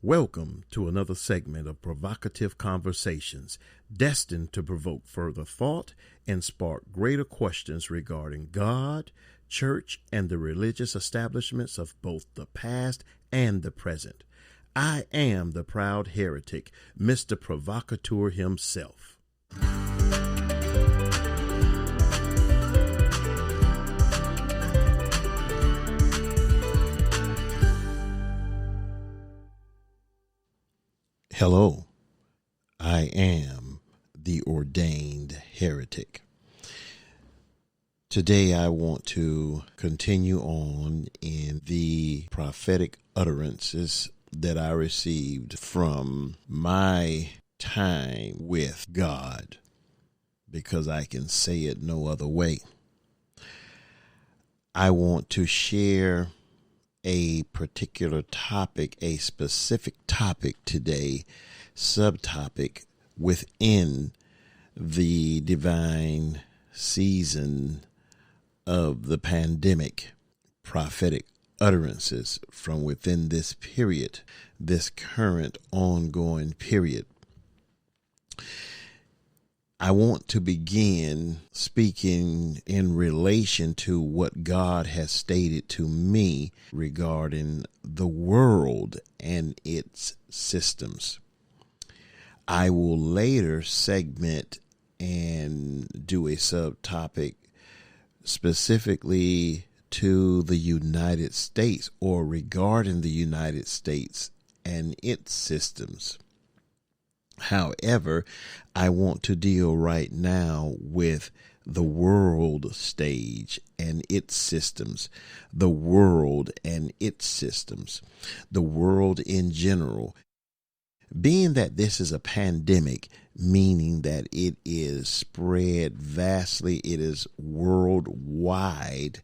Welcome to another segment of provocative conversations destined to provoke further thought and spark greater questions regarding God, church, and the religious establishments of both the past and the present. I am the proud heretic, Mr. Provocateur himself. Hello, I am the ordained heretic. Today I want to continue on in the prophetic utterances that I received from my time with God, because I can say it no other way. I want to share a particular topic, a specific topic today, subtopic within the divine season of the pandemic, prophetic utterances from within this period, this current ongoing period. I want to begin speaking in relation to what God has stated to me regarding the world and its systems. I will later segment and do a subtopic specifically to the United States or regarding the United States and its systems. However, I want to deal right now with the world stage and its systems, the world and its systems, the world in general. Being that this is a pandemic, meaning that it is spread vastly, it is worldwide.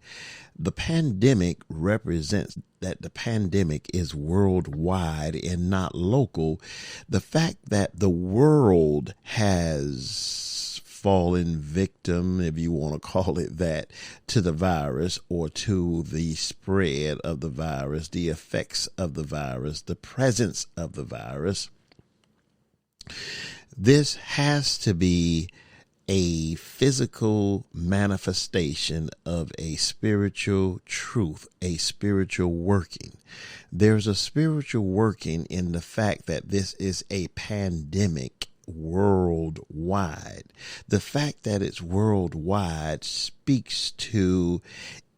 The pandemic represents that the pandemic is worldwide and not local. The fact that the world has fallen victim, if you want to call it that, to the virus or to the spread of the virus, the effects of the virus, the presence of the virus. This has to be a physical manifestation of a spiritual truth, a spiritual working. There's a spiritual working in the fact that this is a pandemic worldwide. The fact that it's worldwide speaks to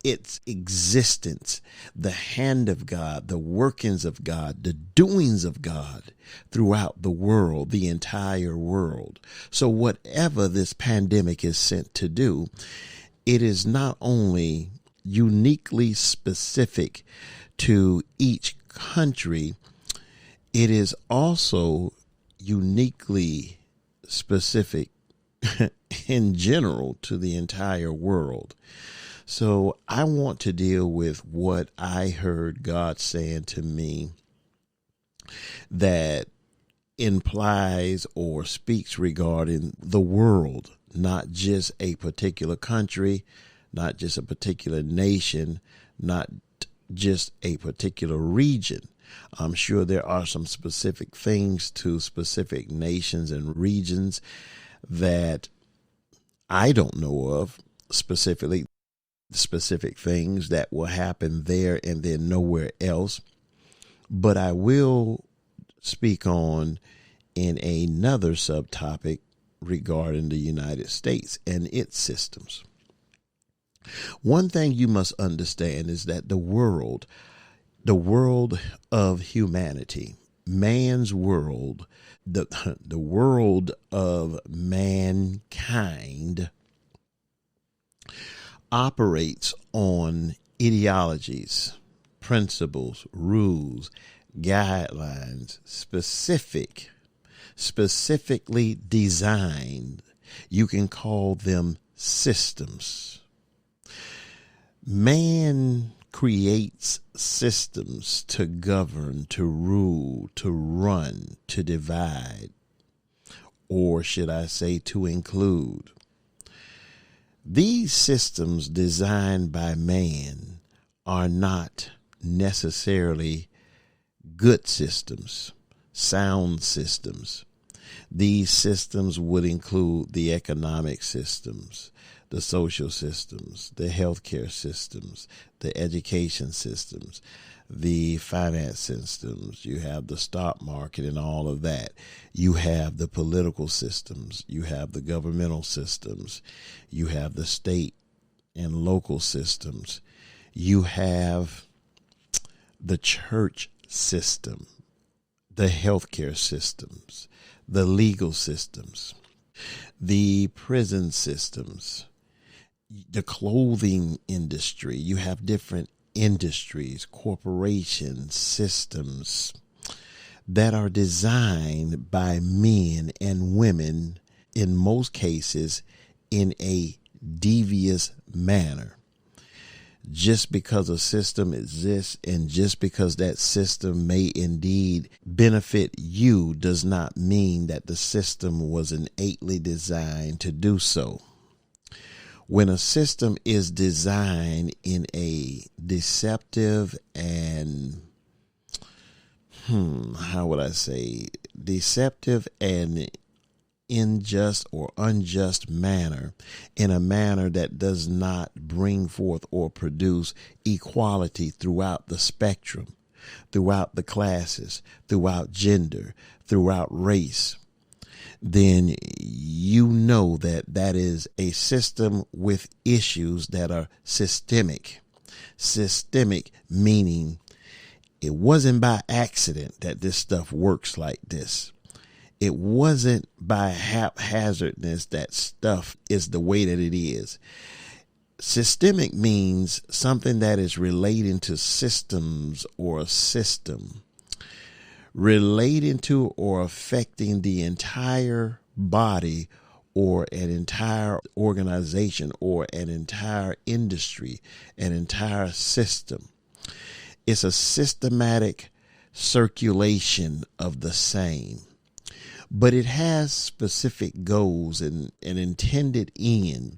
its existence, the hand of God, the workings of God, the doings of God throughout the world, the entire world. So whatever this pandemic is sent to do, it is not only uniquely specific to each country, it is also uniquely specific in general to the entire world. So I want to deal with what I heard God saying to me that implies or speaks regarding the world, not just a particular country, not just a particular nation, not just a particular region. I'm sure there are some specific things to specific nations and regions that I don't know of specifically. Specific things that will happen there and then nowhere else. But I will speak on in another subtopic regarding the United States and its systems. One thing you must understand is that the world of humanity, man's world, the world of mankind operates on ideologies, principles, rules, guidelines, specifically designed. You can call them systems. Man creates systems to govern, to rule, to run, to divide, or should I say to include. These systems designed by man are not necessarily good systems, sound systems. These systems would include the economic systems, the social systems, the healthcare systems, the education systems, the finance systems. You have the stock market and all of that. You have the political systems. You have the governmental systems. You have the state and local systems. You have the church system, the healthcare systems, the legal systems, the prison systems, the clothing industry. You have different industries, corporations, systems that are designed by men and women, in most cases, in a devious manner. Just because a system exists and just because that system may indeed benefit you does not mean that the system was innately designed to do so. When a system is designed in a deceptive and, deceptive and unjust or unjust manner, in a manner that does not bring forth or produce equality throughout the spectrum, throughout the classes, throughout gender, throughout race, then you know that that is a system with issues that are systemic. Systemic meaning it wasn't by accident that this stuff works like this. It wasn't by haphazardness that stuff is the way that it is. Systemic means something that is relating to systems or a system, relating to or affecting the entire body or an entire organization or an entire industry, an entire system. It's a systematic circulation of the same. But it has specific goals and an intended end.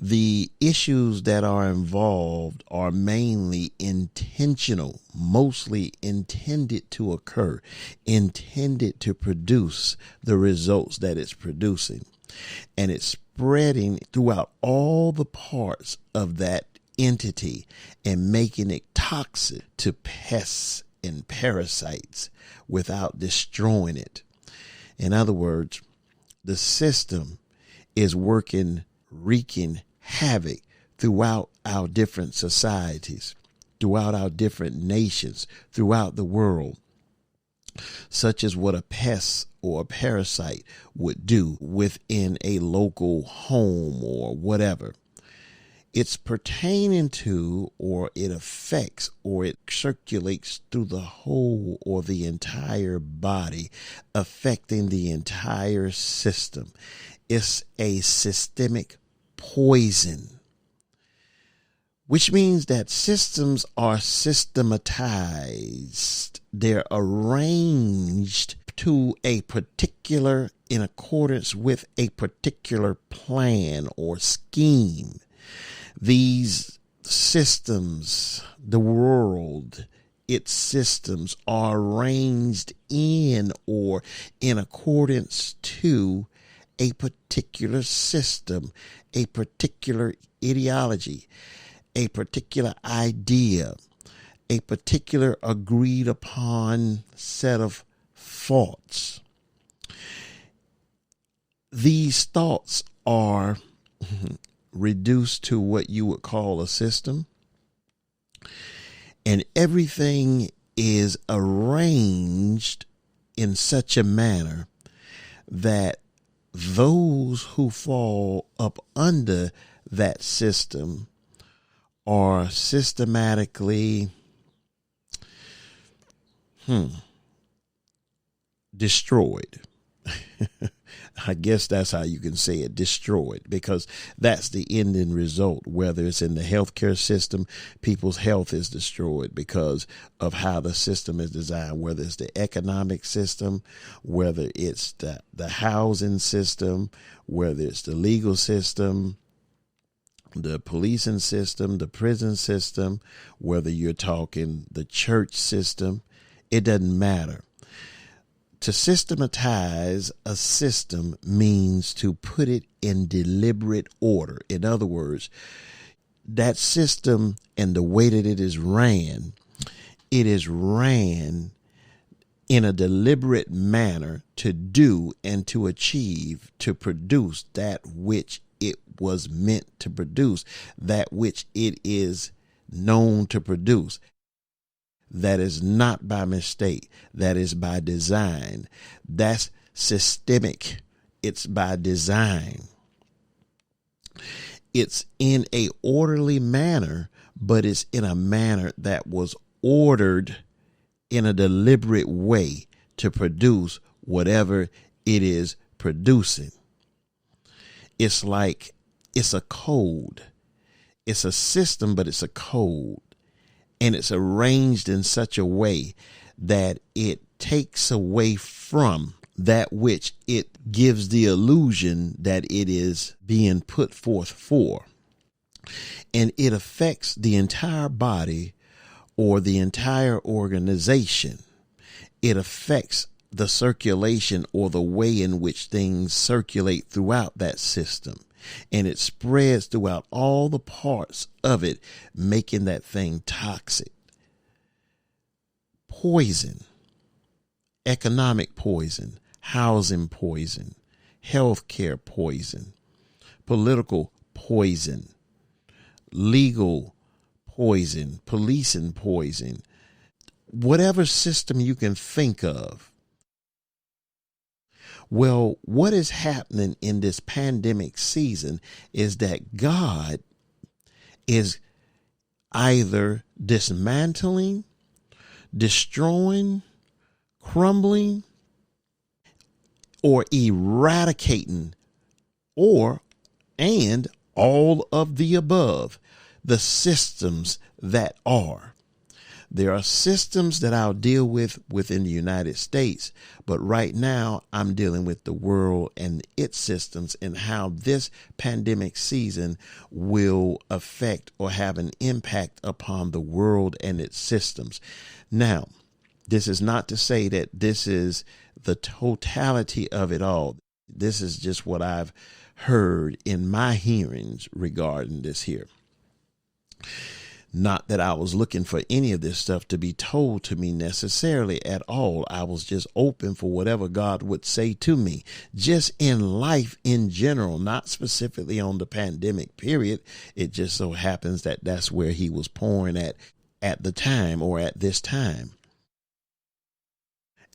The issues that are involved are mainly intentional, mostly intended to occur, intended to produce the results that it's producing. And it's spreading throughout all the parts of that entity and making it toxic to pests and parasites without destroying it. In other words, the system is wreaking havoc throughout our different societies, throughout our different nations, throughout the world, such as what a pest or a parasite would do within a local home or whatever. It's pertaining to, or it affects, or it circulates through the whole or the entire body, affecting the entire system. It's a systemic poison, which means that systems are systematized. They're arranged to a particular, in accordance with a particular plan or scheme. These systems, the world, its systems are arranged in or in accordance to a particular system, a particular ideology, a particular idea, a particular agreed upon set of thoughts. These thoughts are reduced to what you would call a system, and everything is arranged in such a manner that those who fall up under that system are systematically destroyed. I guess that's how you can say it, destroyed, because that's the ending result. Whether it's in the healthcare system, people's health is destroyed because of how the system is designed, whether it's the economic system, whether it's the housing system, whether it's the legal system, the policing system, the prison system, whether you're talking the church system, it doesn't matter. To systematize a system means to put it in deliberate order. In other words, that system and the way that it is ran in a deliberate manner to do and to achieve, to produce that which it was meant to produce, that which it is known to produce. That is not by mistake. That is by design. That's systemic. It's by design. It's in a orderly manner, but it's in a manner that was ordered in a deliberate way to produce whatever it is producing. It's like it's a code. It's a system, but it's a code. And it's arranged in such a way that it takes away from that which it gives the illusion that it is being put forth for. And it affects the entire body or the entire organization. It affects the circulation or the way in which things circulate throughout that system. And it spreads throughout all the parts of it, making that thing toxic. Poison, economic poison, housing poison, healthcare poison, political poison, legal poison, policing poison, whatever system you can think of. Well, what is happening in this pandemic season is that God is either dismantling, destroying, crumbling, or eradicating, and all of the above, the systems that are. There are systems that I'll deal with within the United States, but right now I'm dealing with the world and its systems and how this pandemic season will affect or have an impact upon the world and its systems. Now, this is not to say that this is the totality of it all. This is just what I've heard in my hearings regarding this here. Not that I was looking for any of this stuff to be told to me necessarily at all. I was just open for whatever God would say to me, just in life in general, not specifically on the pandemic period. It just so happens that that's where he was pouring at the time or at this time.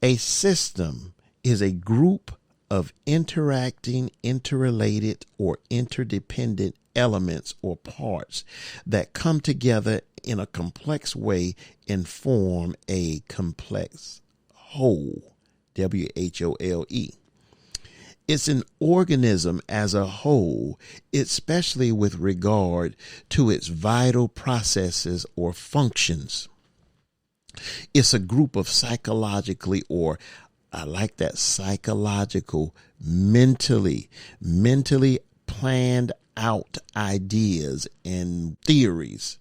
A system is a group of interacting, interrelated, or interdependent elements or parts that come together in a complex way and form a complex whole, W-H-O-L-E. It's an organism as a whole, especially with regard to its vital processes or functions. It's a group of psychologically, or I like that, psychological, mentally planned out ideas and theories.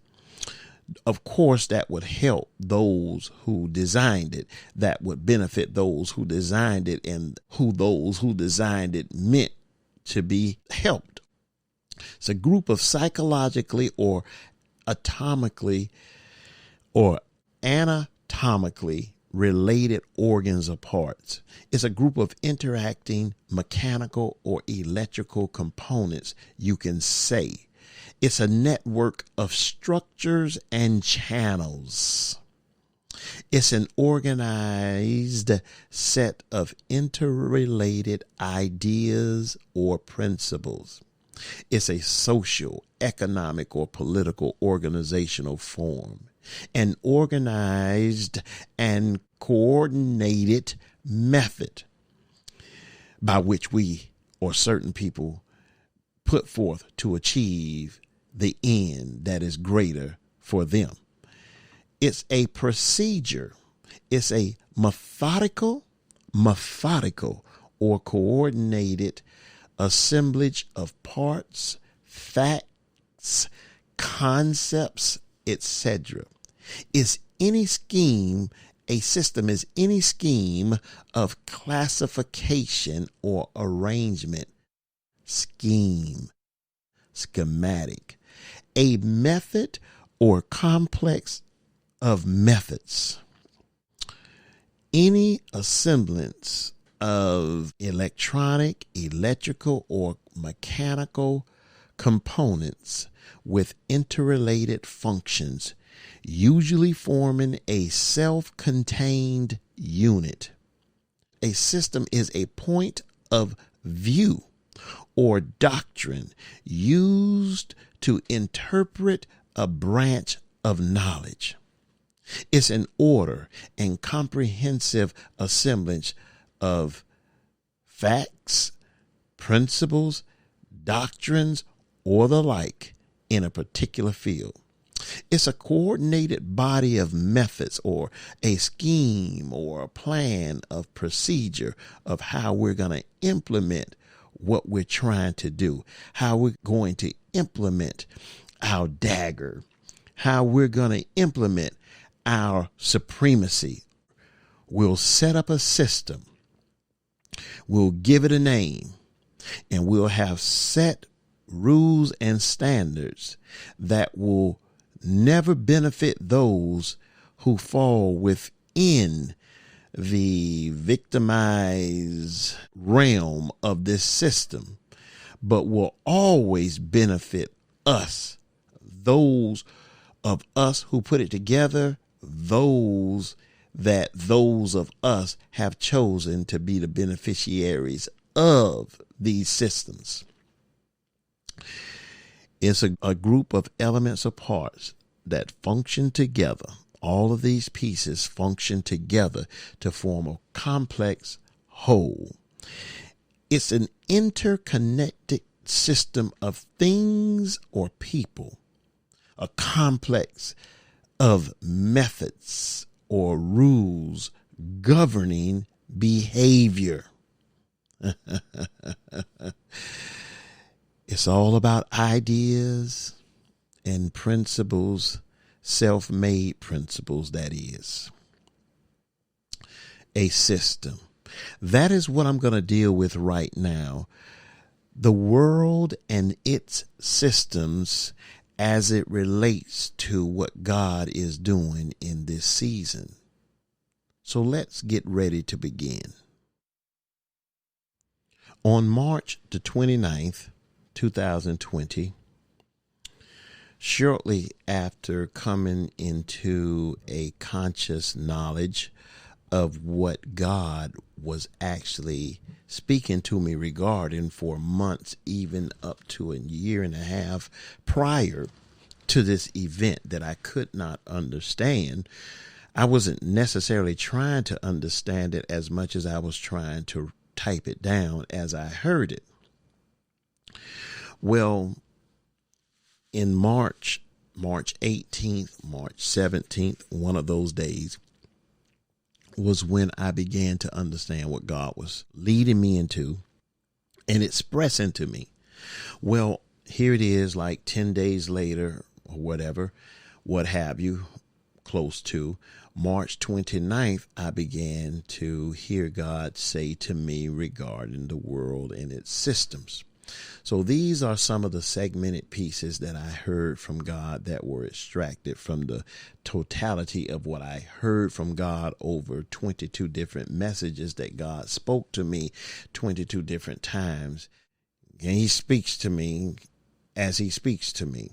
Of course, that would help those who designed it. That would benefit those who designed it and those who designed it meant to be helped. It's a group of psychologically or atomically or anatomically related organs or parts. It's a group of interacting mechanical or electrical components, you can say. It's a network of structures and channels. It's an organized set of interrelated ideas or principles. It's a social, economic, or political organizational form. An organized and coordinated method by which we or certain people put forth to achieve the end that is greater for them. It's a procedure. It's a methodical or coordinated assemblage of parts, facts, facts, concepts, etc. Is any scheme, a system is any scheme of classification or arrangement, scheme, schematic, a method or complex of methods. Any assemblance of electronic, electrical, or mechanical components with interrelated functions, usually forming a self-contained unit. A system is a point of view or doctrine used to interpret a branch of knowledge. It's an order and comprehensive assemblage of facts, principles, doctrines, or the like in a particular field. It's a coordinated body of methods or a scheme or a plan of procedure of how we're going to implement what we're trying to do, how we're going to implement our dagger, how we're going to implement our supremacy. We'll set up a system, we'll give it a name, and we'll have set rules and standards that will never benefit those who fall within the victimized realm of this system, but will always benefit us, those of us who put it together, those of us have chosen to be the beneficiaries of these systems. It's a group of elements or parts that function together. All of these pieces function together to form a complex whole. It's an interconnected system of things or people, a complex of methods or rules governing behavior. It's all about ideas and principles, self-made principles, that is. A system. That is what I'm going to deal with right now. The world and its systems as it relates to what God is doing in this season. So let's get ready to begin. On March the 29th, 2020, shortly after coming into a conscious knowledge of what God was actually speaking to me regarding for months, even up to a year and a half prior to this event that I could not understand. I wasn't necessarily trying to understand it as much as I was trying to type it down as I heard it. Well, in March 18th, March 17th, one of those days was when I began to understand what God was leading me into and expressing to me. Well, here it is, like 10 days later or whatever, what have you, close to March 29th, I began to hear God say to me regarding the world and its systems. So these are some of the segmented pieces that I heard from God that were extracted from the totality of what I heard from God over 22 different messages that God spoke to me 22 different times. And he speaks to me as he speaks to me.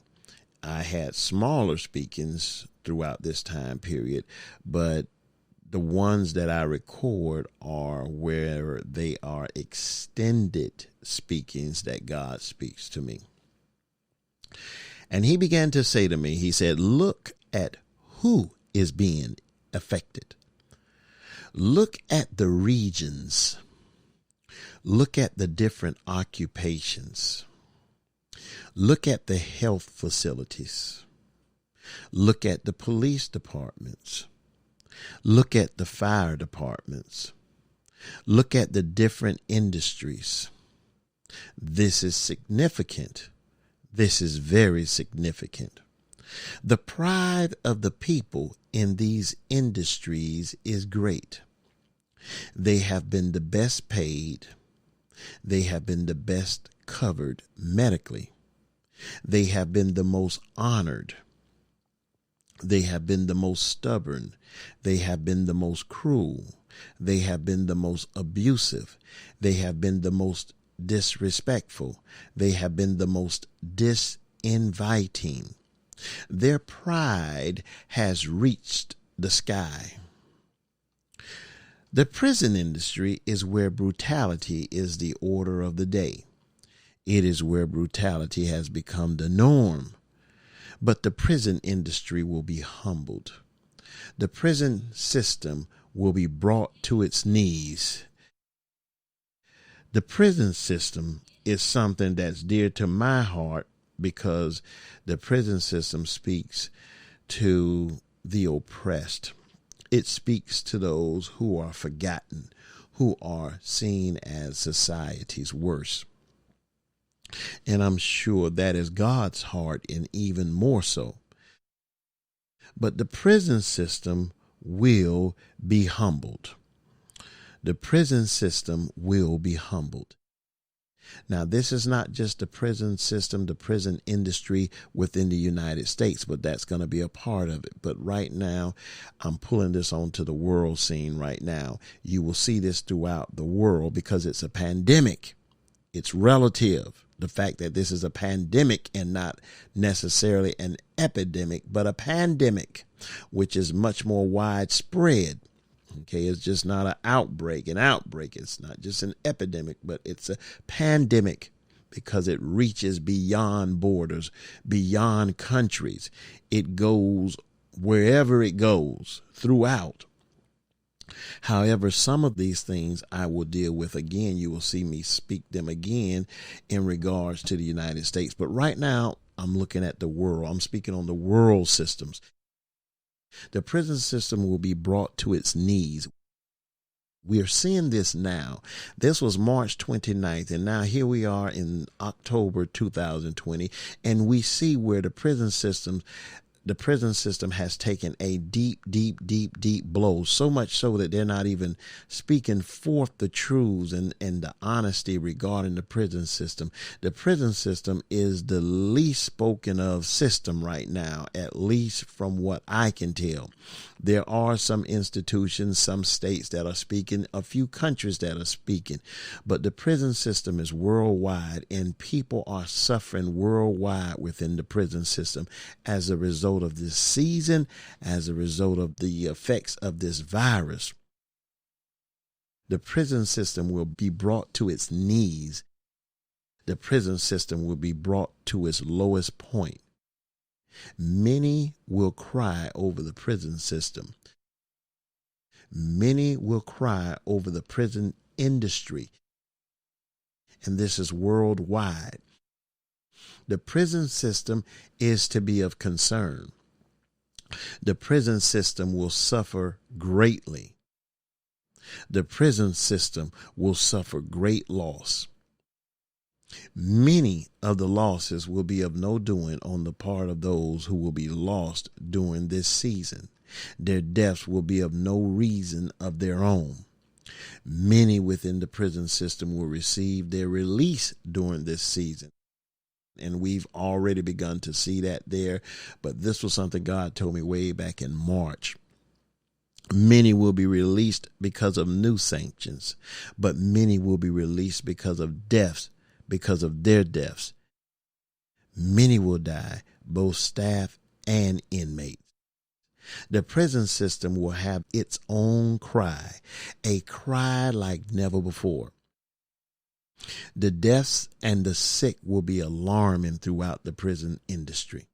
I had smaller speakings throughout this time period, but the ones that I record are where they are extended speakings that God speaks to me. And he began to say to me, he said, look at who is being affected. Look at the regions. Look at the different occupations. Look at the health facilities. Look at the police departments. Look at the fire departments. Look at the different industries. This is significant. This is very significant. The pride of the people in these industries is great. They have been the best paid. They have been the best covered medically. They have been the most honored. They have been the most stubborn. They have been the most cruel. They have been the most abusive. They have been the most disrespectful. They have been the most disinviting. Their pride has reached the sky. The prison industry is where brutality is the order of the day. It is where brutality has become the norm. But the prison industry will be humbled. The prison system will be brought to its knees. The prison system is something that's dear to my heart because the prison system speaks to the oppressed. It speaks to those who are forgotten, who are seen as society's worst. And I'm sure that is God's heart, and even more so. But the prison system will be humbled. The prison system will be humbled. Now, this is not just the prison system, the prison industry within the United States, but that's going to be a part of it. But right now, I'm pulling this onto the world scene right now. You will see this throughout the world because it's a pandemic. It's relative. The fact that this is a pandemic and not necessarily an epidemic, but a pandemic, which is much more widespread. Okay, it's just not an outbreak. It's not just an epidemic, but it's a pandemic because it reaches beyond borders, beyond countries. It goes wherever it goes throughout. However, some of these things I will deal with again. You will see me speak them again in regards to the United States. But right now, I'm looking at the world. I'm speaking on the world systems. The prison system will be brought to its knees. We are seeing this now. This was March 29th, and now here we are in October 2020, and we see where the prison system has taken a deep blow, so much so that they're not even speaking forth the truths and the honesty regarding the prison system. The prison system is the least spoken of system right now, at least from what I can tell. There are some institutions, some states that are speaking, a few countries that are speaking, but the prison system is worldwide, and people are suffering worldwide within the prison system as a result of this season, as a result of the effects of this virus. The prison system will be brought to its knees. The prison system will be brought to its lowest point. Many will cry over the prison system. Many will cry over the prison industry. And this is worldwide. The prison system is to be of concern. The prison system will suffer greatly. The prison system will suffer great loss. Many of the losses will be of no doing on the part of those who will be lost during this season. Their deaths will be of no reason of their own. Many within the prison system will receive their release during this season. And we've already begun to see that there. But this was something God told me way back in March. Many will be released because of new sanctions, but many will be released because of deaths. Because of their deaths. Many will die, both staff and inmates. The prison system will have its own cry, a cry like never before. The deaths and the sick will be alarming throughout the prison industry.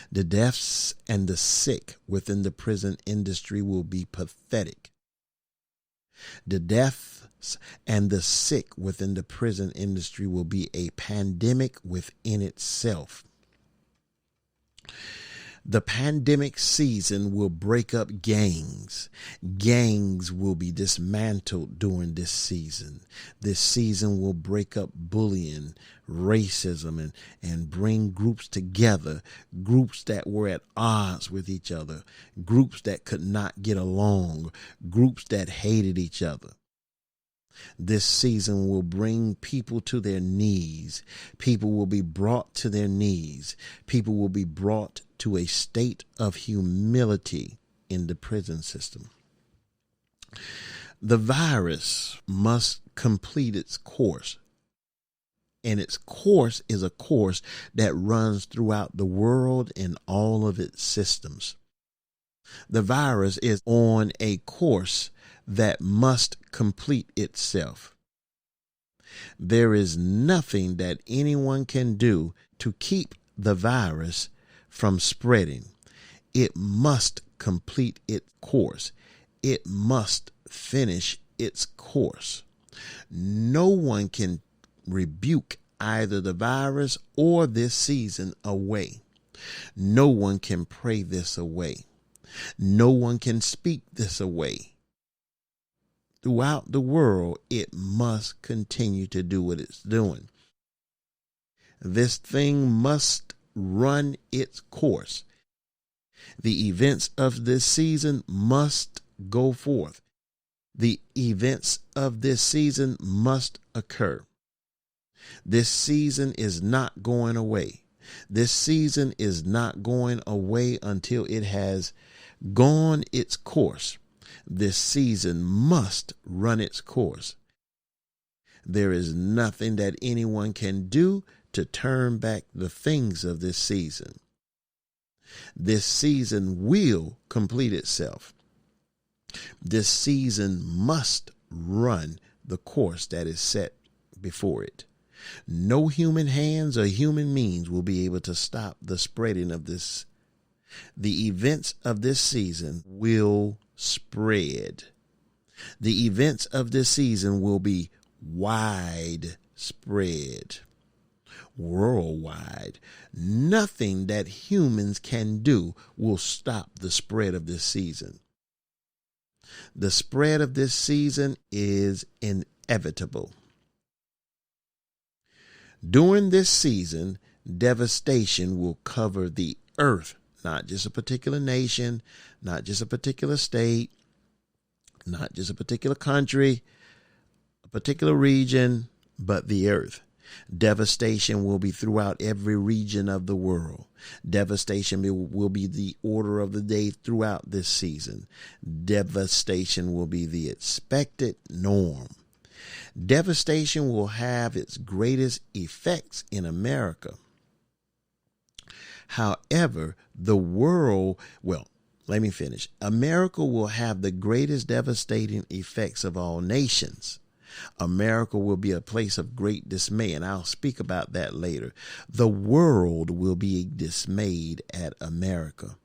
The deaths and the sick within the prison industry will be pathetic. The deaths and the sick within the prison industry will be a pandemic within itself. The pandemic season will break up gangs. Gangs will be dismantled during this season. This season will break up bullying, racism, and bring groups together, groups that were at odds with each other, groups that could not get along, groups that hated each other. This season will bring people to their knees. People will be brought to their knees. People will be brought to a state of humility in the prison system. The virus must complete its course. And its course is a course that runs throughout the world in all of its systems. The virus is on a course that must complete itself. There is nothing that anyone can do to keep the virus from spreading. It must complete its course. It must finish its course. No one can rebuke either the virus or this season away. No one can pray this away. No one can speak this away. Throughout the world, it must continue to do what it's doing. This thing must run its course. The events of this season must go forth. The events of this season must occur. This season is not going away. This season is not going away until it has gone its course. This season must run its course. There is nothing that anyone can do to turn back the things of this season. This season will complete itself. This season must run the course that is set before it. No human hands or human means will be able to stop the spreading of this. The events of this season will spread. The events of this season will be widespread, worldwide. Nothing that humans can do will stop the spread of this season. The spread of this season is inevitable. During this season, devastation will cover the earth, not just a particular nation, not just a particular state, not just a particular country, a particular region, but the earth. Devastation will be throughout every region of the world. Devastation will be the order of the day throughout this season. Devastation will be the expected norm. Devastation will have its greatest effects in America. However, America will have the greatest devastating effects of all nations. America will be a place of great dismay, and I'll speak about that later. The world will be dismayed at America.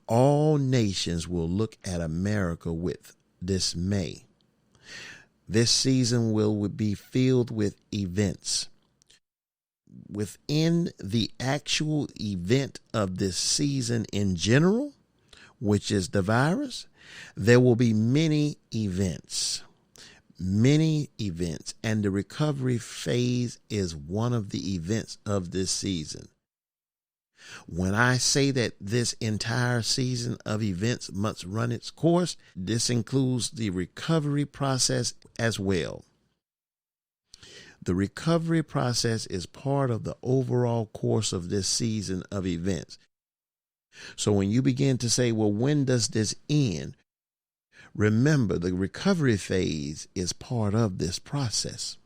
All nations will look at America with dismay. This season will be filled with events. Within the actual event of this season in general, which is the virus, there will be many events, and the recovery phase is one of the events of this season. When I say that this entire season of events must run its course, this includes the recovery process as well. The recovery process is part of the overall course of this season of events. So when you begin to say, well, when does this end? Remember, the recovery phase is part of this process,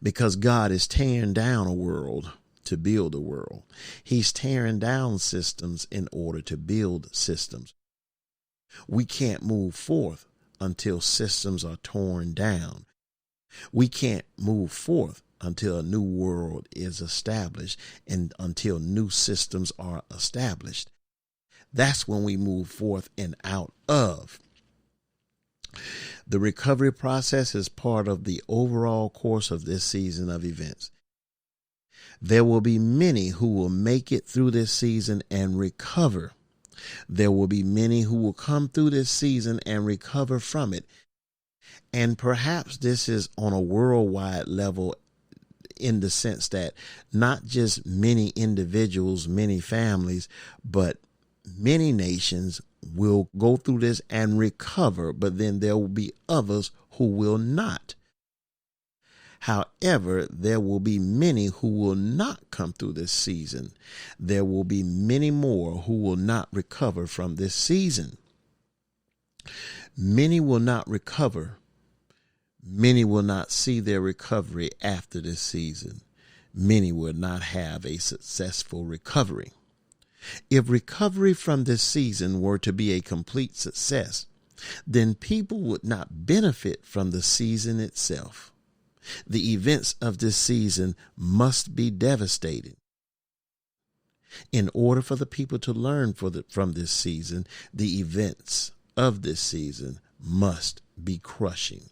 because God is tearing down a world to build a world. He's tearing down systems in order to build systems. We can't move forth until systems are torn down. We can't move forth until a new world is established and until new systems are established. That's when we move forth and out of. The recovery process is part of the overall course of this season of events. There will be many who will make it through this season and recover. There will be many who will come through this season and recover from it. And perhaps this is on a worldwide level, in the sense that not just many individuals, many families, but many nations will go through this and recover, but then there will be others who will not. However, there will be many who will not come through this season. There will be many more who will not recover from this season. Many will not recover. Many will not see their recovery after this season. Many will not have a successful recovery. If recovery from this season were to be a complete success, then people would not benefit from the season itself. The events of this season must be devastating. In order for the people to learn from this season, the events of this season must be crushing.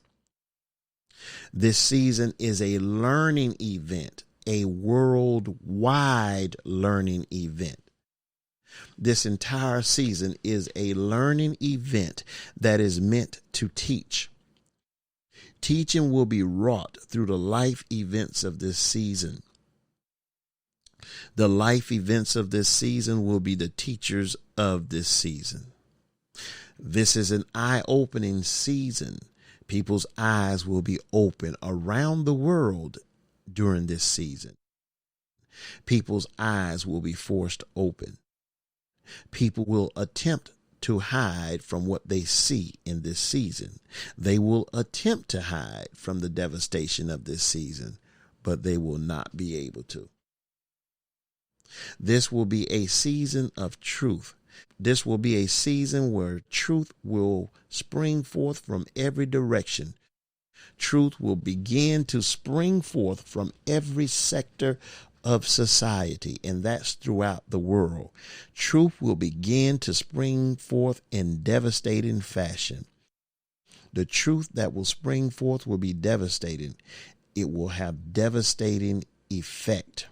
This season is a learning event, a worldwide learning event. This entire season is a learning event that is meant to teach. Teaching will be wrought through the life events of this season. The life events of this season will be the teachers of this season. This is an eye-opening season. People's eyes will be open around the world during this season. People's eyes will be forced open. People will attempt to hide from what they see in this season. They will attempt to hide from the devastation of this season, but they will not be able to. This will be a season of truth. This will be a season where truth will spring forth from every direction. Truth will begin to spring forth from every sector of society, and that's throughout the world. Truth will begin to spring forth in devastating fashion. The truth that will spring forth will be devastating. It will have devastating effect.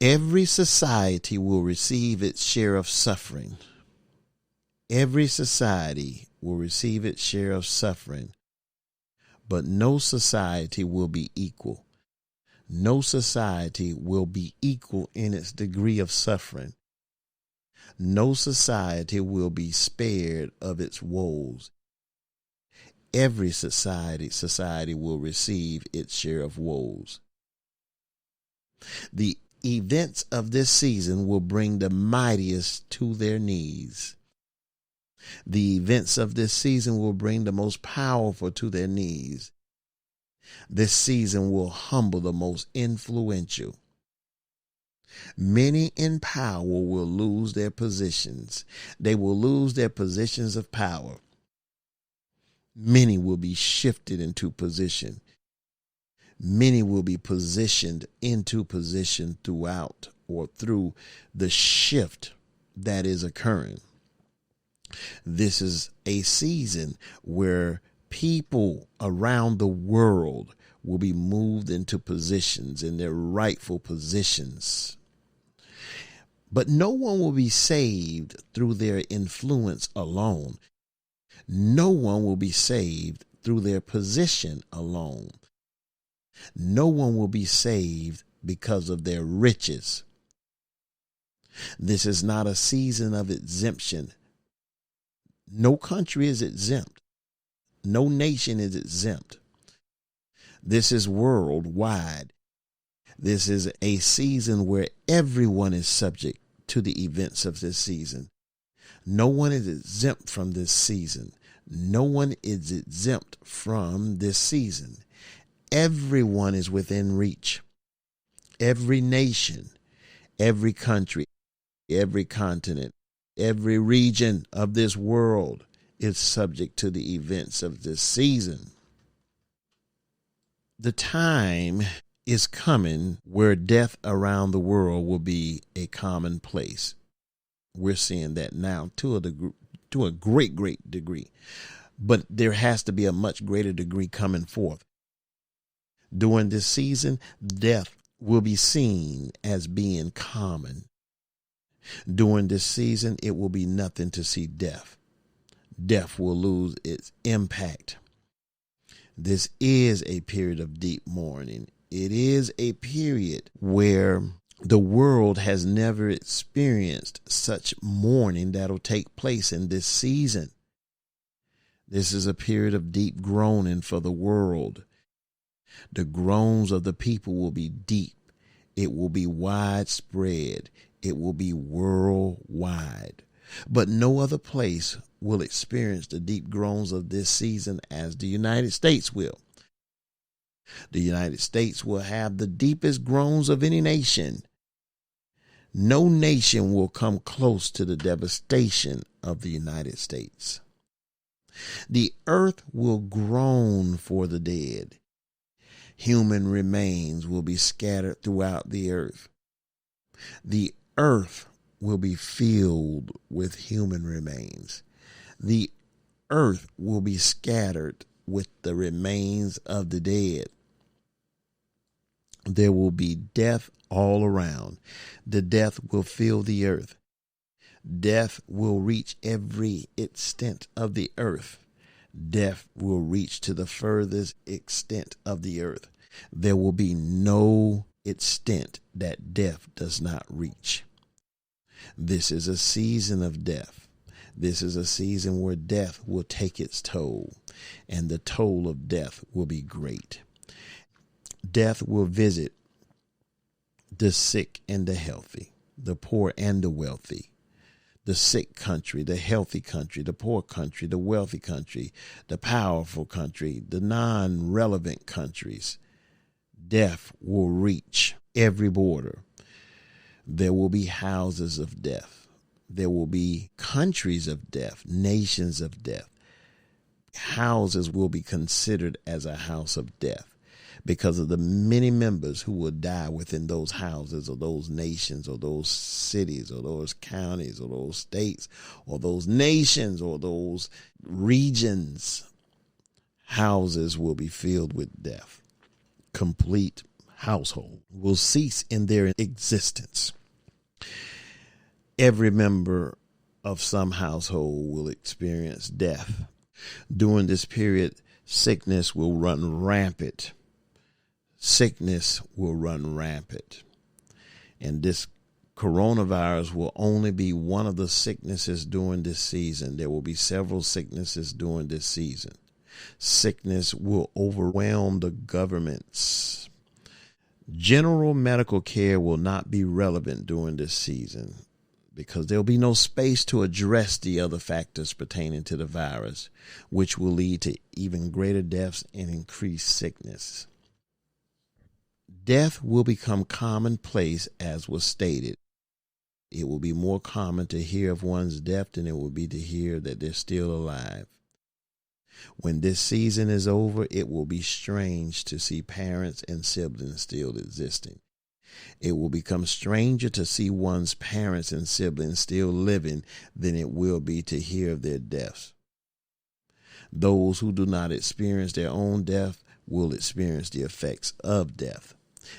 Every society will receive its share of suffering. Every society will receive its share of suffering, but no society will be equal. No society will be equal in its degree of suffering. No society will be spared of its woes. Every society will receive its share of woes. The events of this season will bring the mightiest to their knees. The events of this season will bring the most powerful to their knees. This season will humble the most influential. Many in power will lose their positions. They will lose their positions of power. Many will be shifted into position. Many will be positioned into position throughout or through the shift that is occurring. This is a season where people around the world will be moved into positions, in their rightful positions. But no one will be saved through their influence alone. No one will be saved through their position alone. No one will be saved because of their riches. This is not a season of exemption. No country is exempt. No nation is exempt. This is worldwide. This is a season where everyone is subject to the events of this season. No one is exempt from this season. No one is exempt from this season. Everyone is within reach. Every nation, every country, every continent, every region of this world is subject to the events of this season. The time is coming where death around the world will be a commonplace. We're seeing that now to a great degree. But there has to be a much greater degree coming forth. During this season, death will be seen as being common. During this season, it will be nothing to see death. Death will lose its impact. This is a period of deep mourning. It is a period where the world has never experienced such mourning that'll take place in this season. This is a period of deep groaning for the world. The groans of the people will be deep. It will be widespread. It will be worldwide. But no other place will experience the deep groans of this season as the United States will. The United States will have the deepest groans of any nation. No nation will come close to the devastation of the United States. The earth will groan for the dead. Human remains will be scattered throughout the earth. The earth will be filled with human remains. The earth will be scattered with the remains of the dead. There will be death all around. The death will fill the earth. Death will reach every extent of the earth. Death will reach to the furthest extent of the earth. There will be no extent that death does not reach. This is a season of death. This is a season where death will take its toll, and the toll of death will be great. Death will visit the sick and the healthy, the poor and the wealthy, the sick country, the healthy country, the poor country, the wealthy country, the powerful country, the non-relevant countries. Death will reach every border. There will be houses of death. There will be countries of death, nations of death. Houses will be considered as a house of death because of the many members who will die within those houses or those nations or those cities or those counties or those states or those nations or those regions. Houses will be filled with death. Complete household will cease in their existence. Every member of some household will experience death. During this period, sickness will run rampant. Sickness will run rampant. And this coronavirus will only be one of the sicknesses during this season. There will be several sicknesses during this season. Sickness will overwhelm the governments. General medical care will not be relevant during this season because there'll be no space to address the other factors pertaining to the virus, which will lead to even greater deaths and increased sickness. Death will become commonplace, as was stated. It will be more common to hear of one's death than it will be to hear that they're still alive. When this season is over, it will be strange to see parents and siblings still existing. It will become stranger to see one's parents and siblings still living than it will be to hear of their deaths. Those who do not experience their own death will experience the effects of death.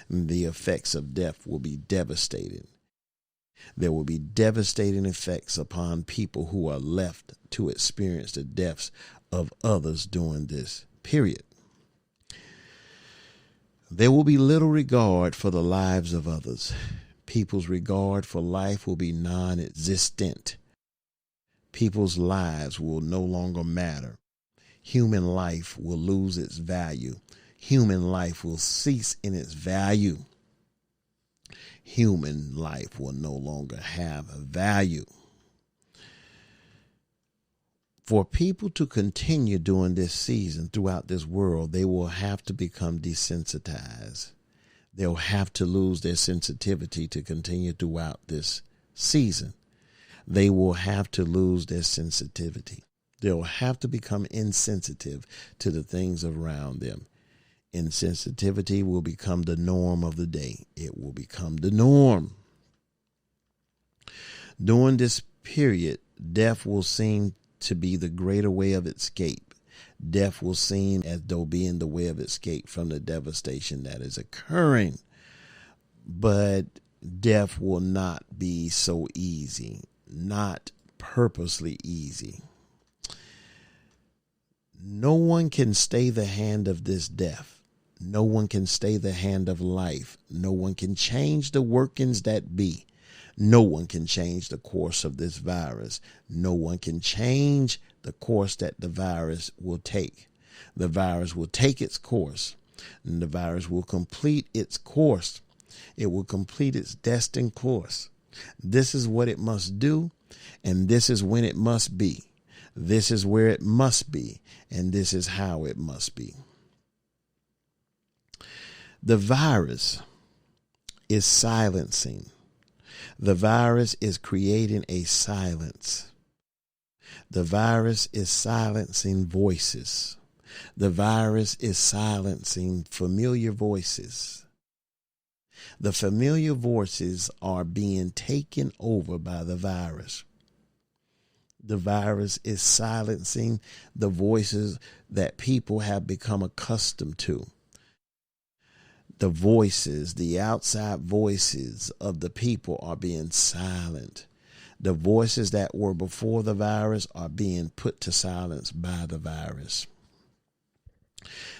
The effects of death will be devastating. There will be devastating effects upon people who are left to experience the deaths of others during this period. There will be little regard for the lives of others. People's regard for life will be non-existent. People's lives will no longer matter. Human life will lose its value. Human life will cease in its value. Human life will no longer have a value. For people to continue during this season throughout this world, they will have to become desensitized. They'll have to lose their sensitivity to continue throughout this season. They will have to lose their sensitivity. They'll have to become insensitive to the things around them. Insensitivity will become the norm of the day. It will become the norm. During this period, death will seem to be the greater way of escape. Death will seem as though being the way of escape from the devastation that is occurring. But death will not be so easy, not purposely easy. No one can stay the hand of this death. No one can stay the hand of life. No one can change the workings that be. No one can change the course of this virus. No one can change the course that the virus will take. The virus will take its course, and the virus will complete its course. It will complete its destined course. This is what it must do, and this is when it must be. This is where it must be, and this is how it must be. The virus is silencing. The virus is creating a silence. The virus is silencing voices. The virus is silencing familiar voices. The familiar voices are being taken over by the virus. The virus is silencing the voices that people have become accustomed to. The voices, the outside voices of the people are being silent. The voices that were before the virus are being put to silence by the virus.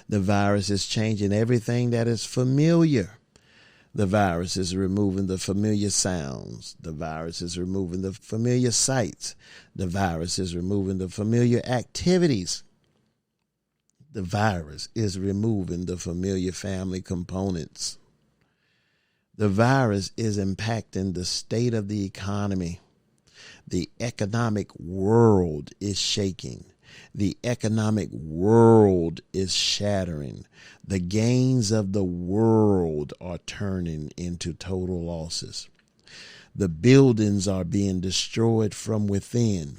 The virus is changing everything that is familiar. The virus is removing the familiar sounds. The virus is removing the familiar sights. The virus is removing the familiar activities. The virus is removing the familiar family components. The virus is impacting the state of the economy. The economic world is shaking. The economic world is shattering. The gains of the world are turning into total losses. The buildings are being destroyed from within.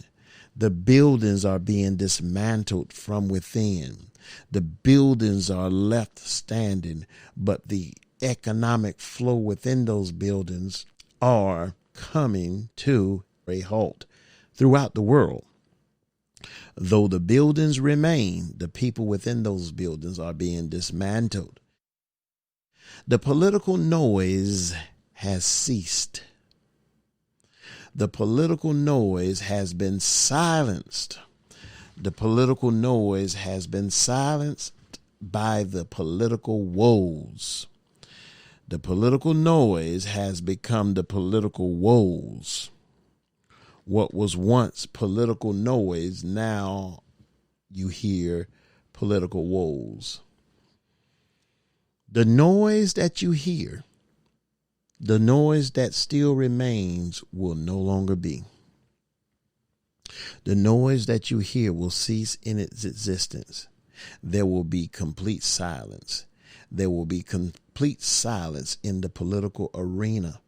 The buildings are being dismantled from within. The buildings are left standing, but the economic flow within those buildings are coming to a halt throughout the world. Though the buildings remain, the people within those buildings are being dismantled. The political noise has ceased. The political noise has been silenced. The political noise has been silenced by the political woes. The political noise has become the political woes. What was once political noise, now you hear political woes. The noise that you hear, the noise that still remains, will no longer be. The noise that you hear will cease in its existence. There will be complete silence. There will be complete silence in the political arena.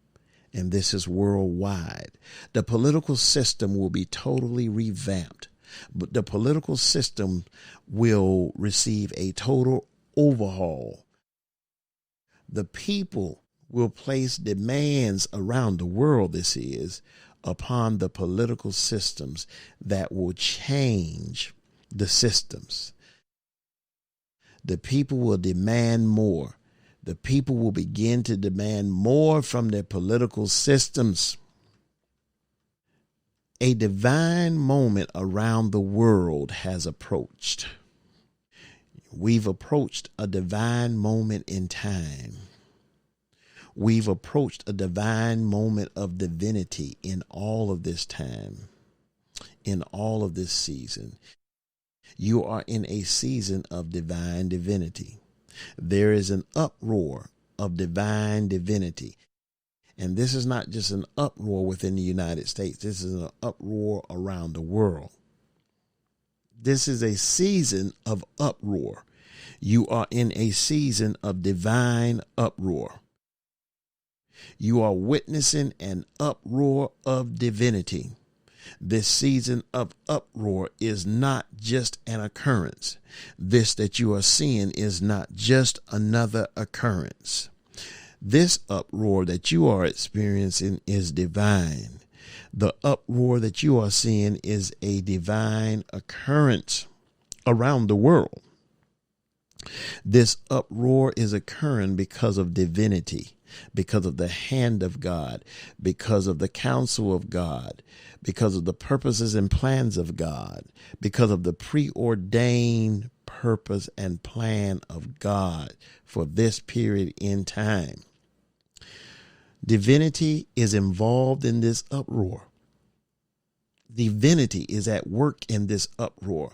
And this is worldwide. The political system will be totally revamped. But the political system will receive a total overhaul. The people will place demands around the world, this is, upon the political systems that will change the systems. The people will demand more. The people will begin to demand more from their political systems. A divine moment around the world has approached. We've approached a divine moment in time. We've approached a divine moment of divinity in all of this time, in all of this season. You are in a season of divine divinity. There is an uproar of divine divinity. And this is not just an uproar within the United States. This is an uproar around the world. This is a season of uproar. You are in a season of divine uproar. You are witnessing an uproar of divinity. This season of uproar is not just an occurrence. This that you are seeing is not just another occurrence. This uproar that you are experiencing is divine. The uproar that you are seeing is a divine occurrence. around the world. This uproar is occurring because of divinity, because of the hand of God, because of the counsel of God, because of the purposes and plans of God, because of the preordained purpose and plan of God for this period in time. Divinity is involved in this uproar. Divinity is at work in this uproar.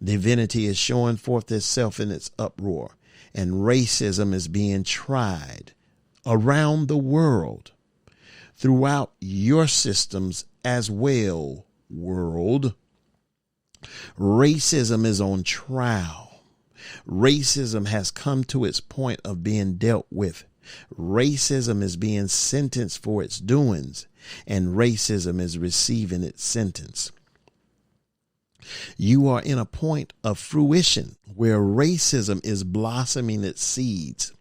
Divinity is showing forth itself in its uproar, and racism is being tried around the world, throughout your systems as well, world. Racism is on trial. Racism has come to its point of being dealt with. Racism is being sentenced for its doings, and racism is receiving its sentence. You are in a point of fruition where racism is blossoming its seeds.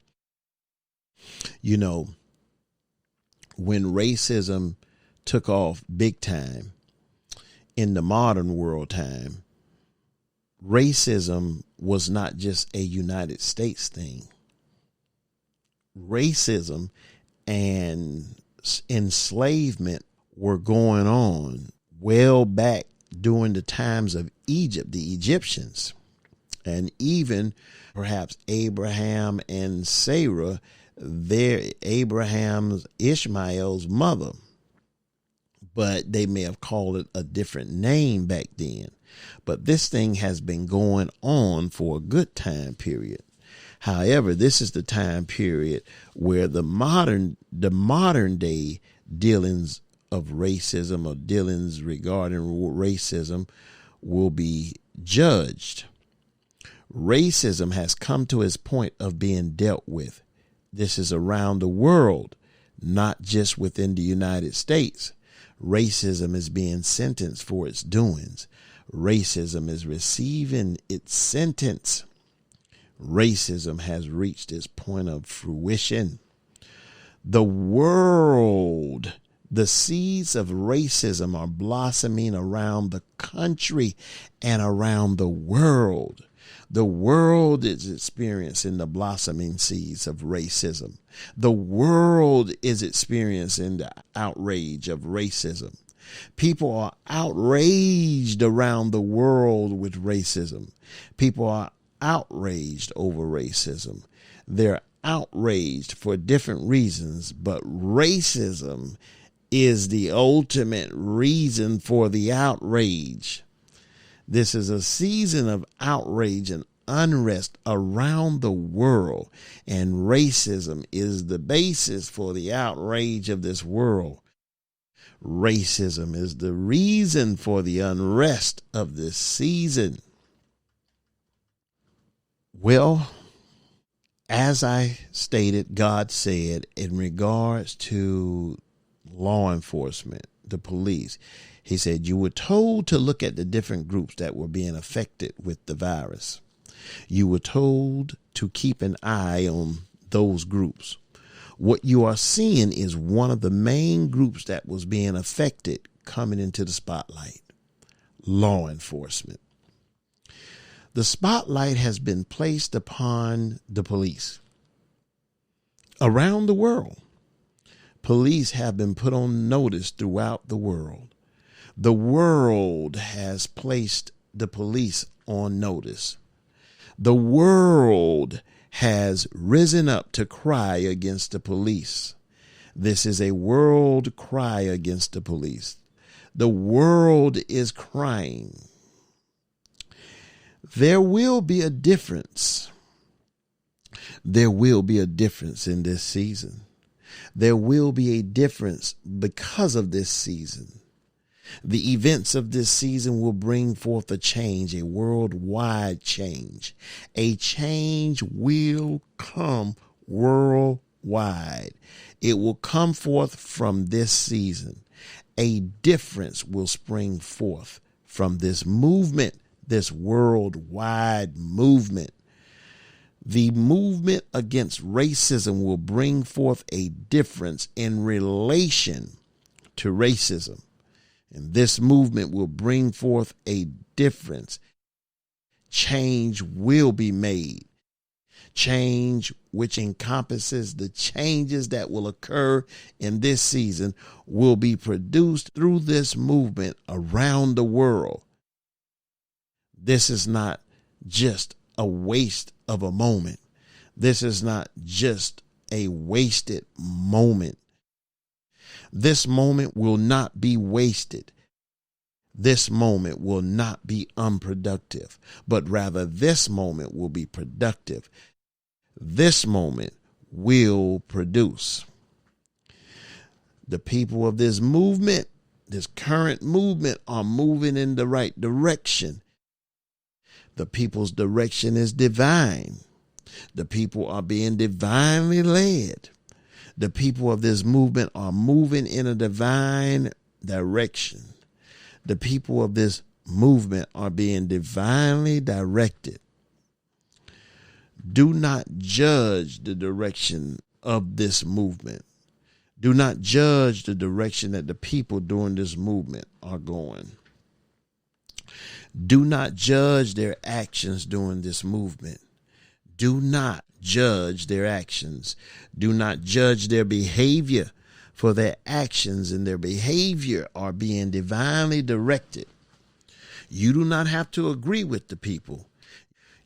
You know, when racism took off big time in the modern world time, racism was not just a United States thing. Racism and enslavement were going on well back during the times of Egypt, the Egyptians, and even perhaps Abraham and Sarah, Ishmael's mother, but they may have called it a different name back then. But this thing has been going on for a good time period. However, this is the time period where the modern day dealings of racism or dealings regarding racism will be judged. Racism has come to its point of being dealt with. This is around the world, not just within the United States. Racism is being sentenced for its doings. Racism is receiving its sentence. Racism has reached its point of fruition. The world, the seeds of racism are blossoming around the country and around the world. The world is experiencing the blossoming seeds of racism. The world is experiencing the outrage of racism. People are outraged around the world with racism. People are outraged over racism. They're outraged for different reasons, but racism is the ultimate reason for the outrage. This is a season of outrage and unrest around the world, and racism is the basis for the outrage of this world. Racism is the reason for the unrest of this season. Well, as I stated, God said in regards to law enforcement, the police, he said, you were told to look at the different groups that were being affected with the virus. You were told to keep an eye on those groups. What you are seeing is one of the main groups that was being affected coming into the spotlight: law enforcement. The spotlight has been placed upon the police around the world. Police have been put on notice throughout the world. The world has placed the police on notice. The world has risen up to cry against the police. This is a world cry against the police. The world is crying. There will be a difference. There will be a difference in this season. There will be a difference because of this season. The events of this season will bring forth a change, a worldwide change. A change will come worldwide. It will come forth from this season. A difference will spring forth from this movement, this worldwide movement. The movement against racism will bring forth a difference in relation to racism. And this movement will bring forth a difference change will be made. Change, which encompasses the changes that will occur in this season, will be produced through this movement around the world. This is not just a waste of a moment. This is not just a wasted moment. This moment will not be wasted. This moment will not be unproductive, but rather this moment will be productive. This moment will produce. The people of this movement, this current movement, are moving in the right direction. The people's direction is divine. The people are being divinely led. The people of this movement are moving in a divine direction. The people of this movement are being divinely directed. Do not judge the direction of this movement. Do not judge the direction that the people during this movement are going. Do not judge their actions during this movement. Do not judge their actions. Do not judge their behavior, for their actions and their behavior are being divinely directed. You do not have to agree with the people.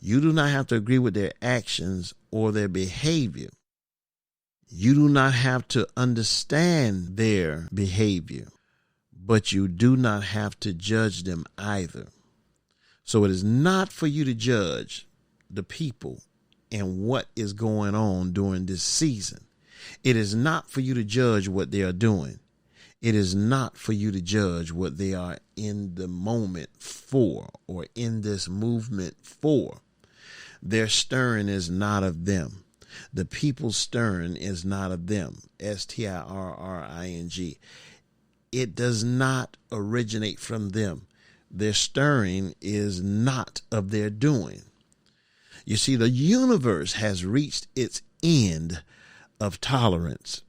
You do not have to agree with their actions or their behavior. You do not have to understand their behavior, but you do not have to judge them either. So it is not for you to judge the people and what is going on during this season. It is not for you to judge what they are doing. It is not for you to judge what they are in the moment for or in this movement for. Their stirring is not of them. The people's stirring is not of them. STIRRING. It does not originate from them. Their stirring is not of their doing. You see, the universe has reached its end of tolerance.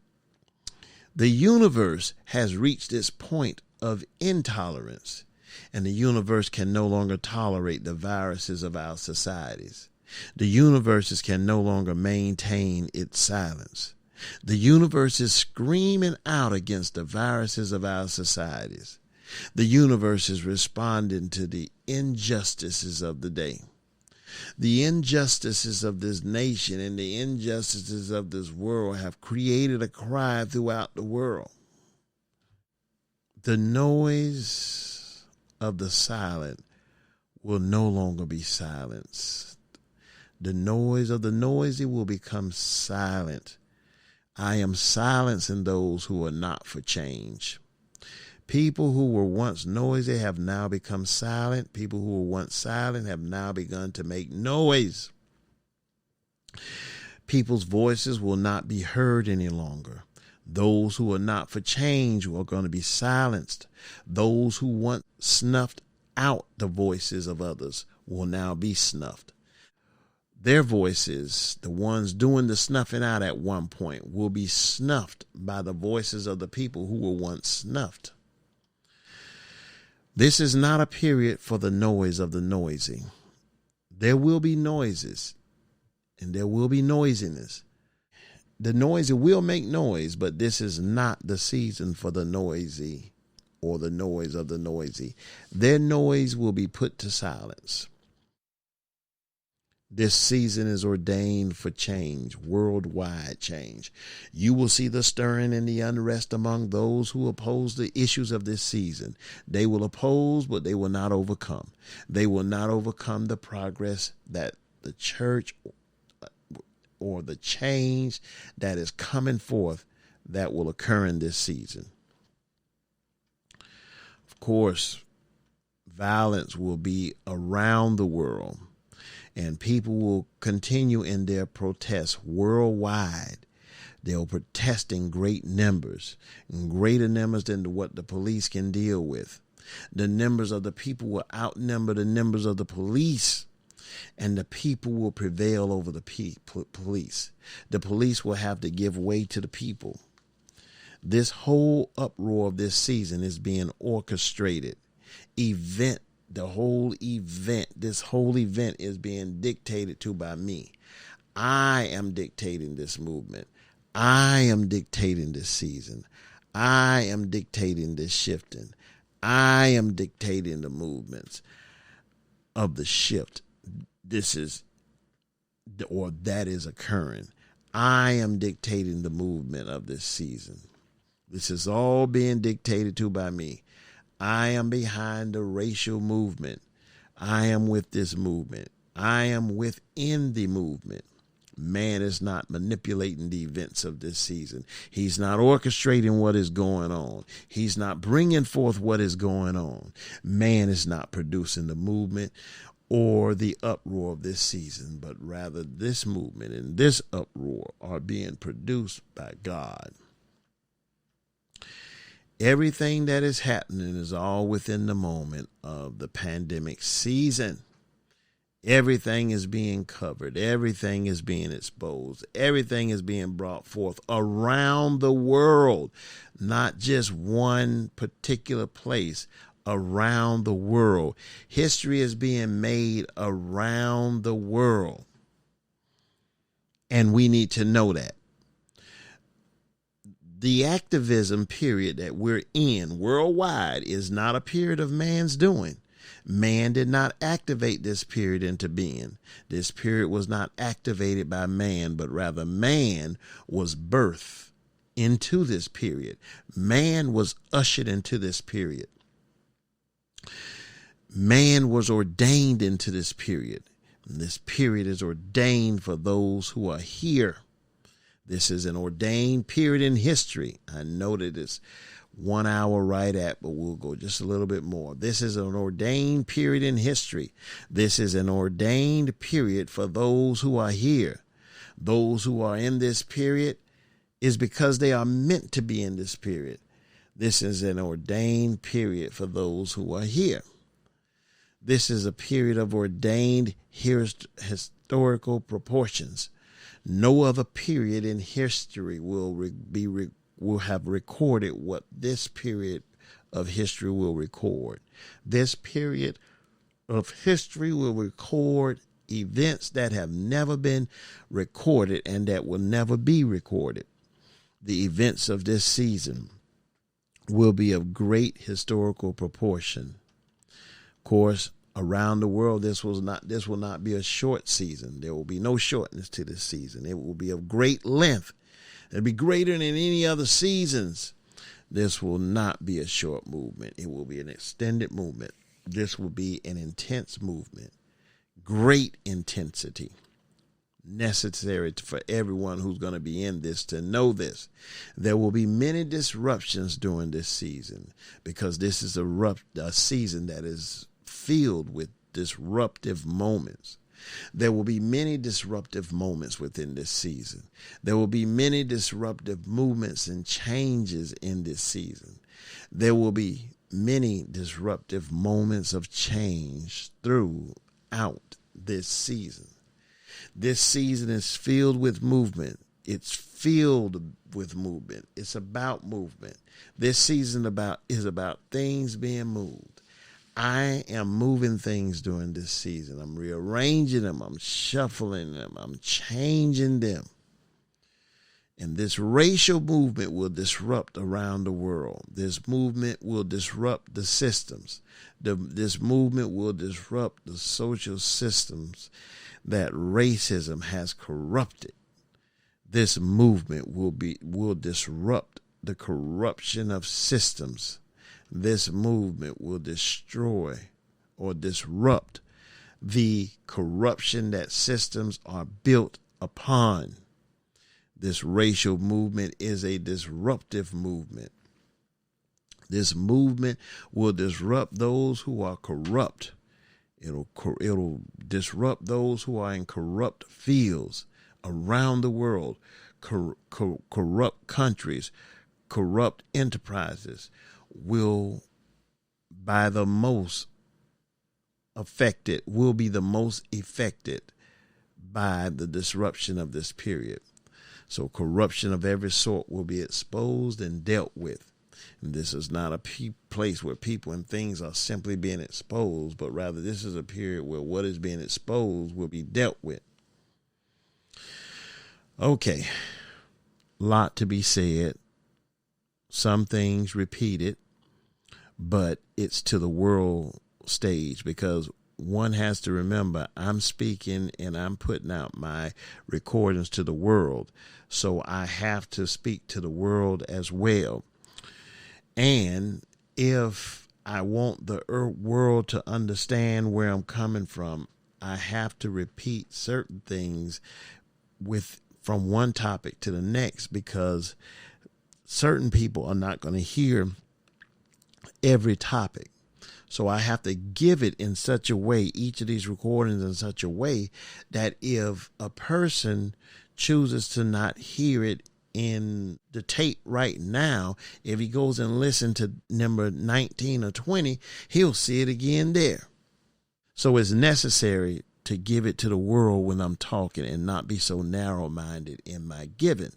The universe has reached its point of intolerance, and the universe can no longer tolerate the viruses of our societies. The universe can no longer maintain its silence. The universe is screaming out against the viruses of our societies. The universe is responding to the injustices of the day. The injustices of this nation and the injustices of this world have created a cry throughout the world. The noise of the silent will no longer be silenced. The noise of the noisy will become silent. I am silencing those who are not for change. People who were once noisy have now become silent. People who were once silent have now begun to make noise. People's voices will not be heard any longer. Those who are not for change are going to be silenced. Those who once snuffed out the voices of others will now be snuffed. Their voices, the ones doing the snuffing out at one point, will be snuffed by the voices of the people who were once snuffed. This is not a period for the noise of the noisy. There will be noises and there will be noisiness. The noisy will make noise, but this is not the season for the noisy or the noise of the noisy. Their noise will be put to silence. This season is ordained for change, worldwide change. You will see the stirring and the unrest among those who oppose the issues of this season. They will oppose, but they will not overcome. They will not overcome the progress that the church or the change that is coming forth that will occur in this season. Of course, violence will be around the world. And people will continue in their protests worldwide. They'll protest in great numbers, greater numbers than what the police can deal with. The numbers of the people will outnumber the numbers of the police, and the people will prevail over the police. The police will have to give way to the people. This whole uproar of this season is being orchestrated. Event The whole event, this whole event is being dictated to by me. I am dictating this movement. I am dictating this season. I am dictating this shifting. I am dictating the movements of the shift. This is, or that is occurring. I am dictating the movement of this season. This is all being dictated to by me. I am behind the racial movement. I am with this movement. I am within the movement. Man is not manipulating the events of this season. He's not orchestrating what is going on. He's not bringing forth what is going on. Man is not producing the movement or the uproar of this season, but rather this movement and this uproar are being produced by God. Everything that is happening is all within the moment of the pandemic season. Everything is being covered. Everything is being exposed. Everything is being brought forth around the world, not just one particular place, around the world. History is being made around the world. And we need to know that. The activism period that we're in worldwide is not a period of man's doing. Man did not activate this period into being. This period was not activated by man, but rather man was birthed into this period. Man was ushered into this period. Man was ordained into this period. And this period is ordained for those who are here. This is an ordained period in history. I know that it's 1 hour right at, but we'll go just a little bit more. This is an ordained period in history. This is an ordained period for those who are here. Those who are in this period is because they are meant to be in this period. This is an ordained period for those who are here. This is a period of ordained historical proportions. No other period in history will have recorded what this period of history will record. This period of history will record events that have never been recorded and that will never be recorded. The events of this season will be of great historical proportion. Of course, around the world, this will not be a short season. There will be no shortness to this season. It will be of great length. It'll be greater than any other seasons. This will not be a short movement. It will be an extended movement. This will be an intense movement. Great intensity. Necessary for everyone who's going to be in this to know this. There will be many disruptions during this season because this is a season that is filled with disruptive moments. There will be many disruptive moments within this season. There will be many disruptive movements and changes in this season. There will be many disruptive moments of change throughout this season. This season is filled with movement. It's filled with movement. It's about movement. This season is about things being moved. I am moving things during this season. I'm rearranging them. I'm shuffling them. I'm changing them. And this racial movement will disrupt around the world. This movement will disrupt the systems. This movement will disrupt the social systems that racism has corrupted. This movement will disrupt the corruption of systems. This movement will destroy or disrupt the corruption that systems are built upon. This racial movement is a disruptive movement. This movement will disrupt those who are corrupt. It'll disrupt those who are in corrupt fields around the world, corrupt countries, corrupt enterprises will be the most affected by the disruption of this period. So corruption of every sort will be exposed and dealt with. And this is not a place where people and things are simply being exposed, but rather this is a period where what is being exposed will be dealt with. Okay, lot to be said. Some things repeated, but it's to the world stage, because one has to remember I'm speaking and I'm putting out my recordings to the world. So I have to speak to the world as well. And if I want the world to understand where I'm coming from, I have to repeat certain things from one topic to the next, because certain people are not going to hear every topic. So I have to give it in such a way, each of these recordings in such a way, that if a person chooses to not hear it in the tape right now, if he goes and listens to number 19 or 20, he'll see it again there. So it's necessary to give it to the world when I'm talking and not be so narrow-minded in my giving.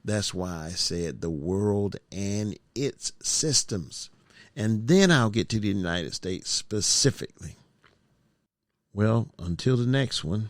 That's why I said the world and its systems. And then I'll get to the United States specifically. Well, until the next one.